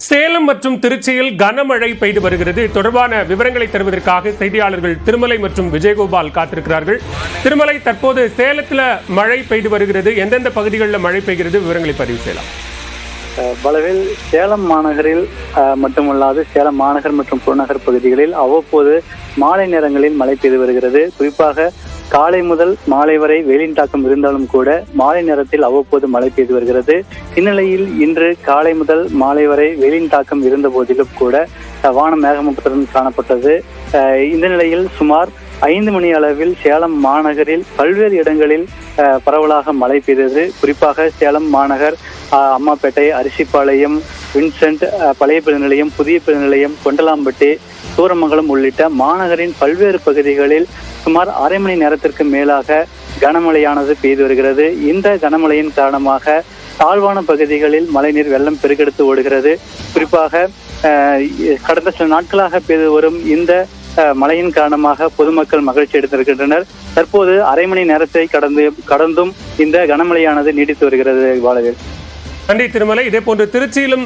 சேலம் மற்றும் திருச்சியில் கனமழை பெய்து வருகிறது. தொடர்பான விவரங்களை தருவதற்காக செய்தியாளர்கள் திருமலை மற்றும் விஜயகோபால் காத்திருக்கிறார்கள். திருமலை, தற்போது சேலத்தில் மழை பெய்து வருகிறது. எந்தெந்த பகுதிகளில் மழை பெய்கிறது, விவரங்களை பதிவு செய்யலாம். வளவில் சேலம் மாநகரில் மட்டுமல்லாது சேலம் மாநகர் மற்றும் புறநகர் பகுதிகளில் அவ்வப்போது மாலை நேரங்களில் மழை பெய்து வருகிறது. குறிப்பாக காலை முதல் மாலை வரை வெயிலின் தாக்கம் இருந்தாலும் கூட மாலை நேரத்தில் அவ்வப்போது மழை பெய்து வருகிறது. இந்நிலையில் இன்று காலை முதல் மாலை வரை வெயிலின் தாக்கம் இருந்த போதிலும் கூட வானம் மேகமூட்டத்துடன் காணப்பட்டது. இந்த நிலையில் சுமார் 5 மணி அளவில் சேலம் மாநகரில் பல்வேறு இடங்களில் பரவலாக மழை பெய்தது. குறிப்பாக சேலம் மாநகர் அம்மாப்பேட்டை, அரிசிப்பாளையம், வின்சென்ட், பழைய பேருந்து நிலையம், புதிய பேருந்து நிலையம், கொண்டலாம்பட்டி, சூரமங்கலம் உள்ளிட்ட மாநகரின் பல்வேறு பகுதிகளில் சுமார் அரை மணி நேரத்திற்கு மேலாக கனமழையானது பெய்து வருகிறது. இந்த கனமழையின் காரணமாக தாழ்வான பகுதிகளில் மழைநீர் வெள்ளம் பெருக்கெடுத்து ஓடுகிறது. குறிப்பாக கடந்த சில நாட்களாக பெய்து வரும் இந்த மழையின் காரணமாக பொதுமக்கள் மகிழ்ச்சி எடுத்திருக்கின்றனர். தற்போது அரை மணி நேரத்தை கடந்தும் இந்த கனமழையானது நீடித்து வருகிறது. வாழவில் நன்றி திருமலை. இதே போன்று திருச்சியிலும்